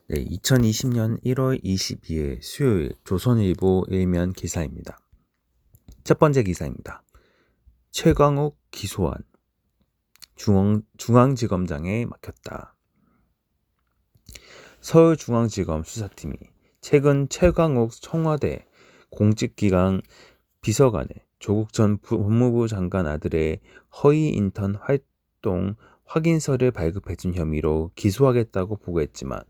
네, 2020년 1월 22일 수요일 조선일보 일면 기사입니다. 첫 번째 기사입니다. 최광욱 기소안 중앙지검장에 막혔다. 서울중앙지검 수사팀이 최근 최광욱 청와대 공직기강 비서관의 조국 전 법무부 장관 아들의 허위 인턴 활동 확인서를 발급해준 혐의로 기소하겠다고 보고했지만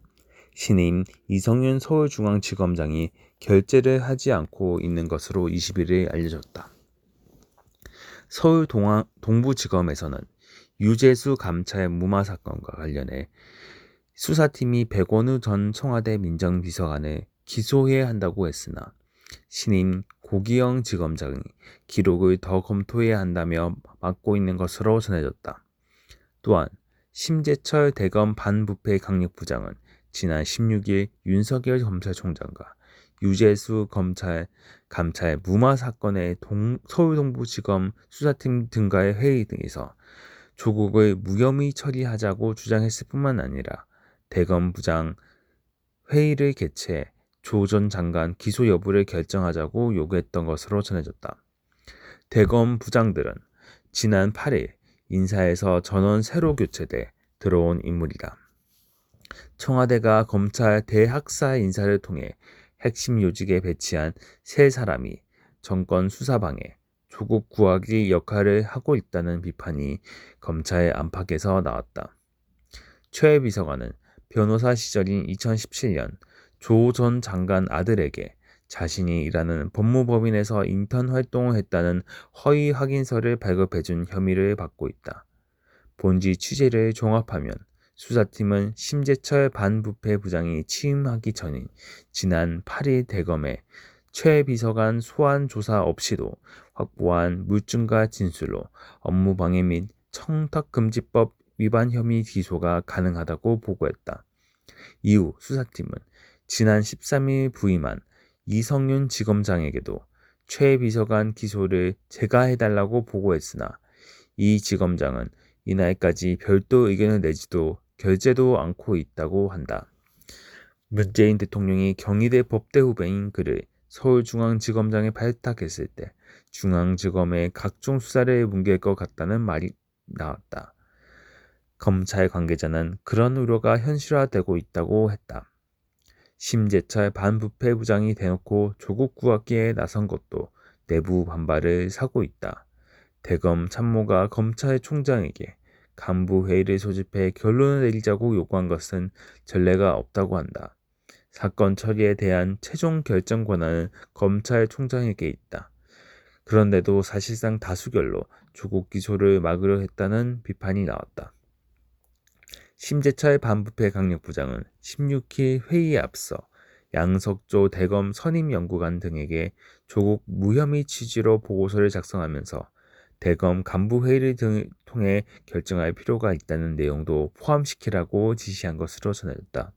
신임 이성윤 서울중앙지검장이 결재를 하지 않고 있는 것으로 21일 알려졌다. 서울 동부지검에서는 유재수 감찰 무마 사건과 관련해 수사팀이 백원우 전 청와대 민정비서관을 기소해야 한다고 했으나 신임 고기영 지검장이 기록을 더 검토해야 한다며 막고 있는 것으로 전해졌다. 또한 심재철 대검 반부패 강력부장은 지난 16일 윤석열 검찰총장과 유재수 감찰 무마 사건의 서울동부지검 수사팀 등과의 회의 등에서 조국을 무혐의 처리하자고 주장했을 뿐만 아니라 대검 부장 회의를 개최해 조 전 장관 기소 여부를 결정하자고 요구했던 것으로 전해졌다. 대검 부장들은 지난 8일 인사에서 전원 새로 교체돼 들어온 인물이다. 청와대가 검찰 대학사 인사를 통해 핵심 요직에 배치한 세 사람이 정권 수사방해, 조국 구하기 역할을 하고 있다는 비판이 검찰 안팎에서 나왔다. 최 비서관은 변호사 시절인 2017년 조 전 장관 아들에게 자신이 일하는 법무법인에서 인턴 활동을 했다는 허위 확인서를 발급해준 혐의를 받고 있다. 본지 취재를 종합하면 수사팀은 심재철 반부패 부장이 취임하기 전인 지난 8일 대검에 최 비서관 소환 조사 없이도 확보한 물증과 진술로 업무방해 및 청탁금지법 위반 혐의 기소가 가능하다고 보고했다. 이후 수사팀은 지난 13일 부임한 이성윤 지검장에게도 최 비서관 기소를 재가해달라고 보고했으나 이 지검장은 이날까지 별도 의견을 내지도 결재도 않고 있다고 한다. 문재인 대통령이 경희대 법대 후배인 그를 서울중앙지검장에 발탁했을 때 중앙지검의 각종 수사를 뭉갤 것 같다는 말이 나왔다. 검찰 관계자는 그런 우려가 현실화되고 있다고 했다. 심재철 반부패 부장이 대놓고 조국 구하기에 나선 것도 내부 반발을 사고 있다. 대검 참모가 검찰총장에게 간부 회의를 소집해 결론을 내리자고 요구한 것은 전례가 없다고 한다. 사건 처리에 대한 최종 결정 권한은 검찰총장에게 있다. 그런데도 사실상 다수결로 조국 기소를 막으려 했다는 비판이 나왔다. 심재철 반부패 강력부장은 16일 회의에 앞서 양석조 대검 선임연구관 등에게 조국 무혐의 취지로 보고서를 작성하면서 대검 간부 회의를 통해 결정할 필요가 있다는 내용도 포함시키라고 지시한 것으로 전해졌다.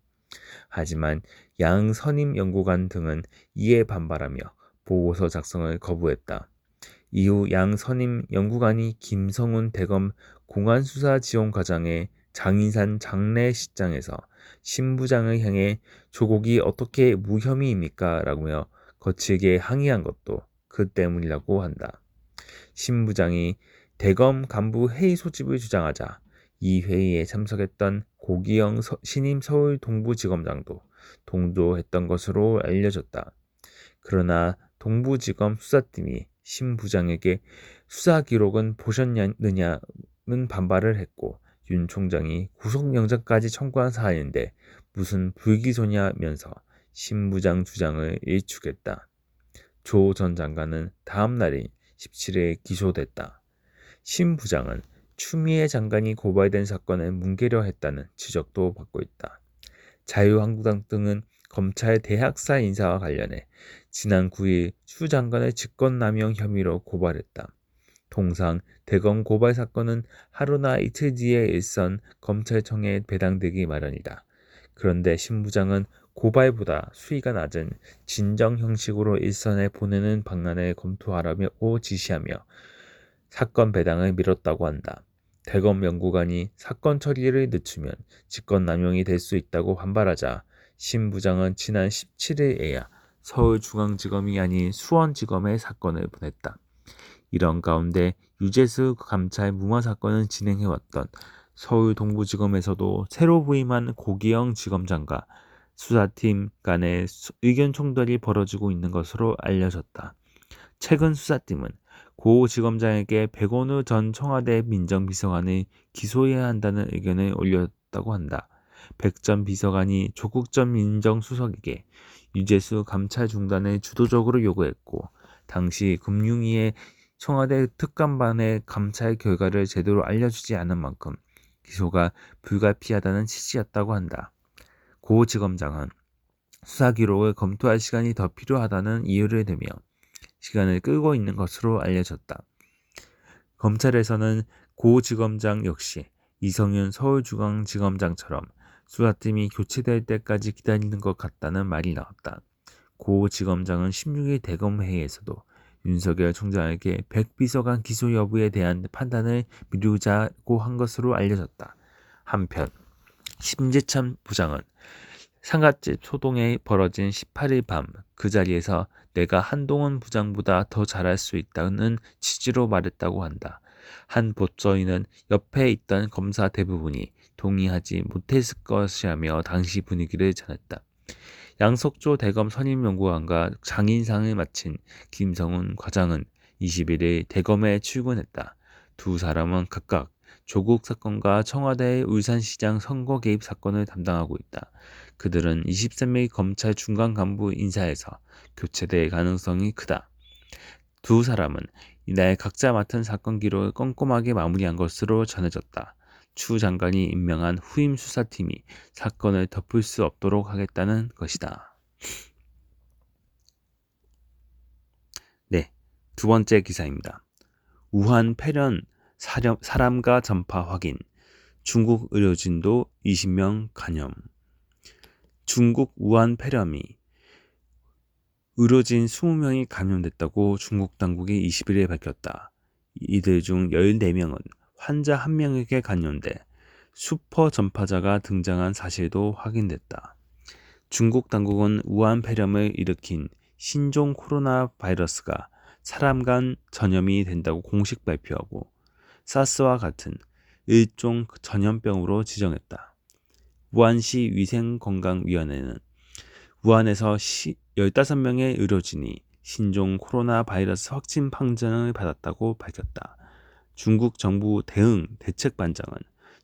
하지만 양 선임 연구관 등은 이에 반발하며 보고서 작성을 거부했다. 이후 양 선임 연구관이 김성훈 대검 공안수사지원과장의 장인산 장례식장에서 신부장을 향해 조국이 어떻게 무혐의입니까? 라며 거칠게 항의한 것도 그 때문이라고 한다. 신부장이 대검 간부 회의 소집을 주장하자 이 회의에 참석했던 고기영 신임 서울 동부지검장도 동조했던 것으로 알려졌다. 그러나 동부지검 수사팀이 신 부장에게 수사 기록은 보셨느냐는 반발을 했고 윤 총장이 구속영장까지 청구한 사안인데 무슨 불기소냐면서 신 부장 주장을 일축했다. 조 전 장관은 다음 날인 17일 기소됐다. 신 부장은 추미애 장관이 고발된 사건을 뭉개려 했다는 지적도 받고 있다. 자유한국당 등은 검찰 대학사 인사와 관련해 지난 9일 추 장관을 직권남용 혐의로 고발했다. 통상 대검 고발 사건은 하루나 이틀 뒤에 일선 검찰청에 배당되기 마련이다. 그런데 신 부장은 고발보다 수위가 낮은 진정 형식으로 일선에 보내는 방안을 검토하라고 지시하며 사건 배당을 미뤘다고 한다. 대검 연구관이 사건 처리를 늦추면 직권남용이 될 수 있다고 반발하자 신 부장은 지난 17일에야 서울중앙지검이 아닌 수원지검에 사건을 보냈다. 이런 가운데 유재수 감찰 무마 사건을 진행해왔던 서울 동부지검에서도 새로 부임한 고기영 지검장과 수사팀 간의 의견 총돌이 벌어지고 있는 것으로 알려졌다. 최근 수사팀은 고 지검장에게 백원우 전 청와대 민정비서관을 기소해야 한다는 의견을 올렸다고 한다. 백 전 비서관이 조국 전 민정수석에게 유재수 감찰 중단을 주도적으로 요구했고, 당시 금융위의 청와대 특감반의 감찰 결과를 제대로 알려주지 않은 만큼 기소가 불가피하다는 취지였다고 한다. 고 지검장은 수사 기록을 검토할 시간이 더 필요하다는 이유를 대며 시간을 끌고 있는 것으로 알려졌다. 검찰에서는 고 지검장 역시 이성윤 서울중앙지검장처럼 수사팀이 교체될 때까지 기다리는 것 같다는 말이 나왔다. 고 지검장은 16일 대검회의에서도 윤석열 총장에게 백 비서관 기소 여부에 대한 판단을 미루자고 한 것으로 알려졌다. 한편 심재천 부장은 상갓집 소동에 벌어진 18일 밤 그 자리에서 내가 한동훈 부장보다 더 잘할 수 있다는 취지로 말했다고 한다. 한 보좌인은 옆에 있던 검사 대부분이 동의하지 못했을 것이라며 당시 분위기를 전했다. 양석조 대검 선임연구관과 장인상을 마친 김성훈 과장은 21일 대검에 출근했다. 두 사람은 각각 조국 사건과 청와대의 울산시장 선거 개입 사건을 담당하고 있다. 그들은 23일 검찰 중간 간부 인사에서 교체될 가능성이 크다. 두 사람은 이날 각자 맡은 사건 기록을 꼼꼼하게 마무리한 것으로 전해졌다. 추 장관이 임명한 후임 수사팀이 사건을 덮을 수 없도록 하겠다는 것이다. 네, 두 번째 기사입니다. 우한 폐렴 사람과 전파 확인. 중국 의료진도 20명 감염. 중국 우한 폐렴이 의료진 20명이 감염됐다고 중국 당국이 20일에 밝혔다. 이들 중 14명은 환자 1명에게 감염돼 슈퍼 전파자가 등장한 사실도 확인됐다. 중국 당국은 우한 폐렴을 일으킨 신종 코로나 바이러스가 사람 간 전염이 된다고 공식 발표하고 사스와 같은 일종 전염병으로 지정했다. 우한시 위생건강위원회는 우한에서 15명의 의료진이 신종 코로나 바이러스 확진 판정을 받았다고 밝혔다. 중국 정부 대응 대책반장은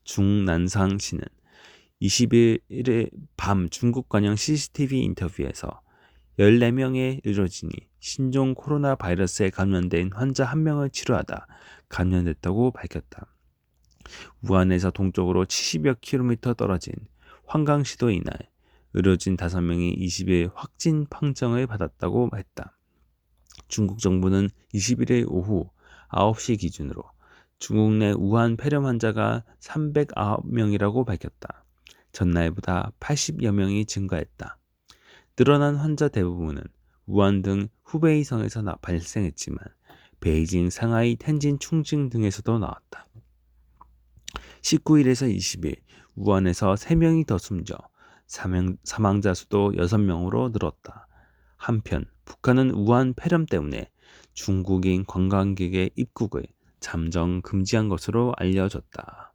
중난상시는 21일 밤 중국 관영 CCTV 인터뷰에서 14명의 의료진이 신종 코로나 바이러스에 감염된 환자 1명을 치료하다 감염됐다고 밝혔다. 우한에서 동쪽으로 70여 킬로미터 떨어진 황강시도 이날 의료진 5명이 20일 확진 판정을 받았다고 했다. 중국 정부는 21일 오후 9시 기준으로 중국 내 우한 폐렴 환자가 309명이라고 밝혔다. 전날보다 80여 명이 증가했다. 늘어난 환자 대부분은 우한 등 후베이성에서 발생했지만 베이징, 상하이, 텐진, 충칭 등에서도 나왔다. 19일에서 20일 우한에서 3명이 더 숨져 사망자 수도 6명으로 늘었다. 한편 북한은 우한 폐렴 때문에 중국인 관광객의 입국을 잠정 금지한 것으로 알려졌다.